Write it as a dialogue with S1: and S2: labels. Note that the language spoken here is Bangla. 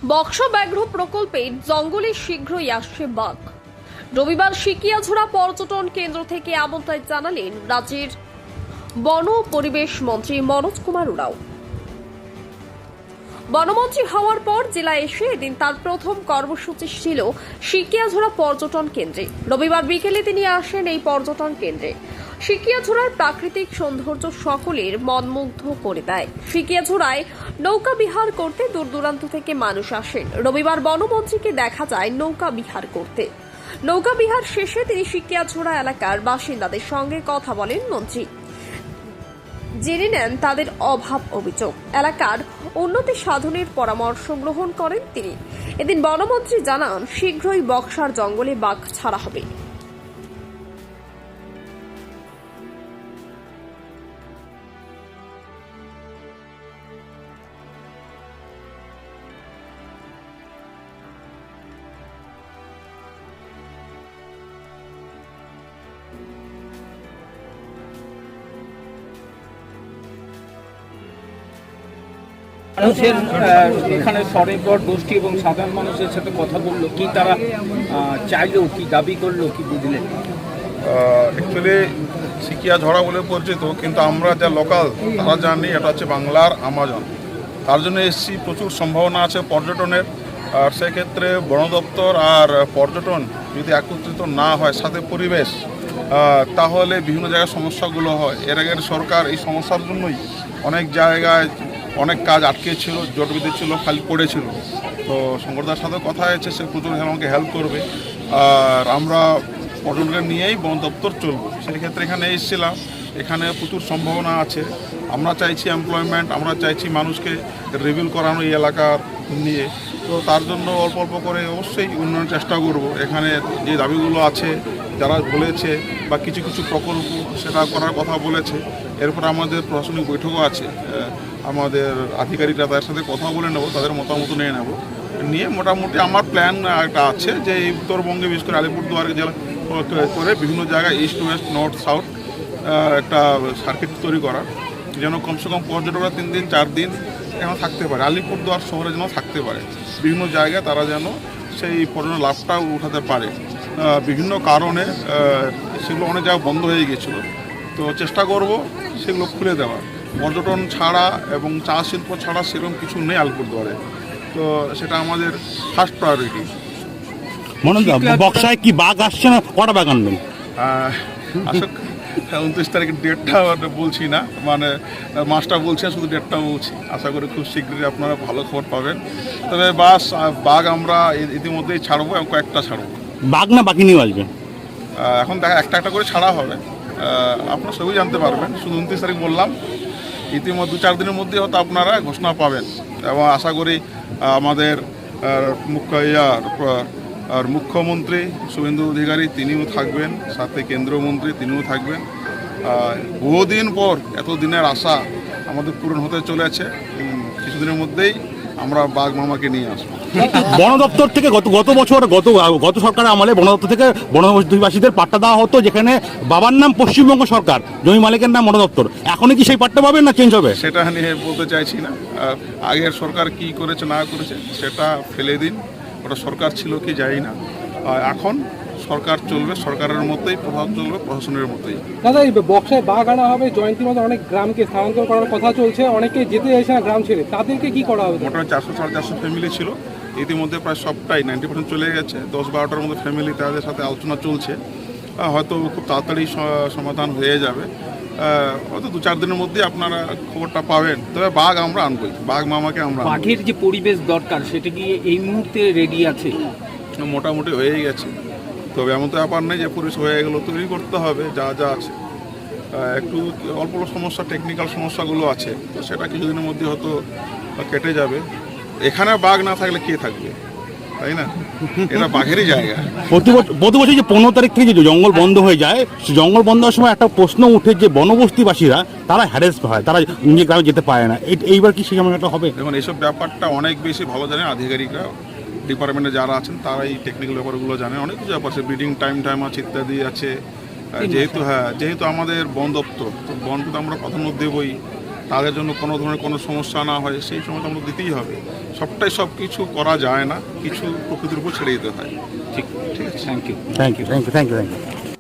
S1: বক্সা ব্যাঘ্র প্রকল্পের জঙ্গলে শীঘ্রই আসছে বাঘ। রবিবার সিকিয়াঝোড়া পর্যটন কেন্দ্র থেকে আমন্ত্রণ জানালেন রাজ্যের বন ও পরিবেশ মন্ত্রী মনোজ কুমার উরাও। বনমন্ত্রী হওয়ার পর জেলায় এসে এদিন তার প্রথম কর্মসূচি ছিল সিকিয়াঝোড়া পর্যটন কেন্দ্রে। রবিবার বিকেলে তিনি আসেন এই পর্যটন কেন্দ্রে। সিকিয়াঝোড়ার প্রাকৃতিক সৌন্দর্য সকলের মনমুগ্ধ করে দেয়। সিকিয়াঝোড়ায় নৌকা বিহার করতে দূর দূরান্ত থেকে মানুষ আসেন। রবিবার বনমন্ত্রীকে দেখা যায় নৌকা বিহার করতে। নৌকা বিহার শেষে তিনি সিকিয়াঝোড়া এলাকার বাসিন্দাদের সঙ্গে কথা বলেন মন্ত্রী। জেনে নেন তাদের অভাব অভিযোগ, এলাকার উন্নতি সাধনের পরামর্শ গ্রহণ করেন তিনি। এদিন বনমন্ত্রী জানান শীঘ্রই বক্সার জঙ্গলে বাঘ ছাড়া হবে।
S2: মানুষের এখানে স্বনির্ভর গোষ্ঠী এবং সাধারণ মানুষের সাথে কথা বললো, কি তারা চাইলো, কি দাবি করলো, কি বুঝলেন?
S3: অ্যাকচুয়ালি সিকিয়াঝোড়া বলে পরিচিত, কিন্তু আমরা যা লোকাল তারা জানি এটা হচ্ছে বাংলার আমাজন। তার জন্য এসছি, প্রচুর সম্ভাবনা আছে পর্যটনের। আর সেক্ষেত্রে বন দপ্তর আর পর্যটন যদি একত্রিত না হয়, সাথে পরিবেশ, তাহলে বিভিন্ন জায়গায় সমস্যাগুলো হয়। এর আগের সরকার এই সমস্যার জন্যই অনেক জায়গায় অনেক কাজ আটকে ছিল, জট বিদ্যুৎ ছিল, খালি পড়েছিল। তো শঙ্করদার সাথে কথা হয়েছে, সে প্রচুর আমাকে হেল্প করবে। আর আমরা পর্যটনকে নিয়েই বন দপ্তর চলবো। সেই ক্ষেত্রে এখানে এসেছিলাম, এখানে প্রচুর সম্ভাবনা আছে। আমরা চাইছি এমপ্লয়মেন্ট, আমরা চাইছি মানুষকে রিভিল করানো এই এলাকার নিয়ে। তো তার জন্য অল্প অল্প করে অবশ্যই উন্নয়নের চেষ্টা করব। এখানে যে দাবিগুলো আছে যারা বলেছে, বা কিছু কিছু প্রকল্প সেটা করার কথা বলেছে। এরপর আমাদের প্রশাসনিক বৈঠকও আছে, আমাদের আধিকারিকরা তাদের সাথে কথা বলে নেব, তাদের মতামত নিয়ে নেব। নিয়ে মোটামুটি আমার প্ল্যান একটা আছে যে এই উত্তরবঙ্গে বিশেষ করে আলিপুরদুয়ার জেলা করে বিভিন্ন জায়গায় ইস্ট ওয়েস্ট নর্থ সাউথ একটা সার্কিট তৈরি করার, যেন কমসে কম পর্যটকরা 3 দিন 4 দিন এখানে থাকতে পারে, আলিপুরদুয়ার শহরে যেন থাকতে পারে। বিভিন্ন জায়গায় তারা যেন সেই পর্যটন লাভটা উঠাতে পারে। বিভিন্ন কারণে সেগুলো অনেক জায়গায় বন্ধ হয়ে গিয়েছিল, তো চেষ্টা করব সেগুলো খুলে দেওয়ার। পর্যটন ছাড়া এবং চা শিল্প ছাড়া সেরকম কিছু নেই আলিপুরদুয়ারে, তো সেটা আমাদের ফার্স্ট প্রায়োরিটি।
S4: বক্সায় কি বাঘ আসছে না, কটা বাঘ আনবেন?
S3: আসলে 29 তারিখের ডেটটা বলছি না, মানে মাসটা বলছি না, শুধু ডেটটা বলছি। আশা করি খুব শীঘ্রই আপনারা ভালো খবর পাবেন। তবে বাঘ আমরা ইতিমধ্যেই ছাড়বো এবং কয়েকটা ছাড়বো।
S4: বাঘ না বাকি নিয়ে আসবেন?
S3: এখন দেখা একটা একটা করে ছাড়া হবে, আপনারা সবই জানতে পারবেন। শুধু 29 তারিখ বললাম, ইতিমধ্যে 2-4 দিনের মধ্যে হয়তো আপনারা ঘোষণা পাবেন। এবং আশা করি আমাদের মুখ্যমন্ত্রী শুভেন্দু অধিকারী তিনিও থাকবেন, সাথে কেন্দ্রীয় মন্ত্রী তিনিও থাকবেন। বহুদিন পর এত দিনের আশা আমাদের পূরণ হতে চলেছে। কিছুদিনের মধ্যেই আমরা বাঘ মামাকে নিয়ে আসবো।
S4: বন দপ্তর থেকে গত বছর গত সরকারের আমলে বন দপ্তর থেকে বনবাসীদের পাট্টা দেওয়া হতো, যেখানে বাবার নাম পশ্চিমবঙ্গ সরকার, জমি মালিকের নাম বন দপ্তর। এখনই কি সেই পাট্টা পাবেন না চেঞ্জ হবে?
S3: সেটা নিয়ে বলতে চাইছি না। আগের সরকার কি করেছে না করেছে সেটা ফেলে দিন, ওটা সরকার ছিল কি জানি না। এখন সরকার চলবে, সরকারের মতোই প্রভাব চলবে, প্রশাসনের মতোই।
S5: দাদা, এই বক্সায় বাঘ আনা হবে, জয়ন্তীর মধ্যে অনেক গ্রামকে স্থানান্তর করার কথা চলছে, অনেকে যেতে চাইছে না গ্রাম ছেড়ে, তাদেরকে কি করা হবে?
S3: মোটামুটি 400-450 ফ্যামিলি ছিল, ইতিমধ্যে প্রায় সবটাই 90% চলে গেছে। 10-12টার মধ্যে ফ্যামিলি, তাদের সাথে আলোচনা চলছে। হয়তো খুব তাড়াতাড়ি সমাধান হয়ে যাবে, হয়তো 2-4 দিনের মধ্যে আপনারা খবরটা পাবেন। তবে বাঘ আমরা আনবই, বাঘ মামাকে আমরা।
S2: বাঘের যে পরিবেশ দরকার সেটা কি এই মুহূর্তে রেডি আছে?
S3: মোটামুটি হয়ে গেছে, তবে এমন তো ব্যাপার নেই যে পরিবেশ হয়ে গেলো, তৈরি করতে হবে যা যা আছে। একটু অল্প সমস্যা, টেকনিক্যাল সমস্যাগুলো আছে, তো সেটা কিছুদিনের মধ্যে হয়তো কেটে যাবে। এখানে বাঘ না থাকলে কে থাকবে, তাই না? এটা বাঘেরই জায়গা।
S4: প্রতি বছর যে 15 তারিখ থেকে যে জঙ্গল বন্ধ হয়ে যায়, জঙ্গল বন্ধ হওয়ার সময় একটা প্রশ্ন উঠে যে বনবস্তিবাসীরা তারা হ্যারেস হয়, তারা নিজের গ্রামে যেতে পারে না। এইবার কি সেই সময়টা হবে?
S3: দেখুন, এইসব ব্যাপারটা অনেক বেশি ভালো জানেন আধিকারিকরা, ডিপার্টমেন্টে যারা আছেন তারা এই টেকনিক্যাল ব্যাপারগুলো জানে। অনেক কিছু ব্যাপার আছে, ব্রিডিং টাইম আছে, ইত্যাদি আছে। যেহেতু আমাদের বন দপ্তর, তো বনকে তো আমরা প্রাধান্য দেবই। তাদের জন্য কোনো ধরনের কোনো সমস্যা না হয়, সেই সময় তো আমাদের দিতেই হবে। সবটাই সব কিছু করা যায় না, কিছু প্রকৃতির উপর ছেড়ে দিতে হয়।
S2: ঠিক ঠিক আছে, thank you.
S4: Thank you thank you thank you thank you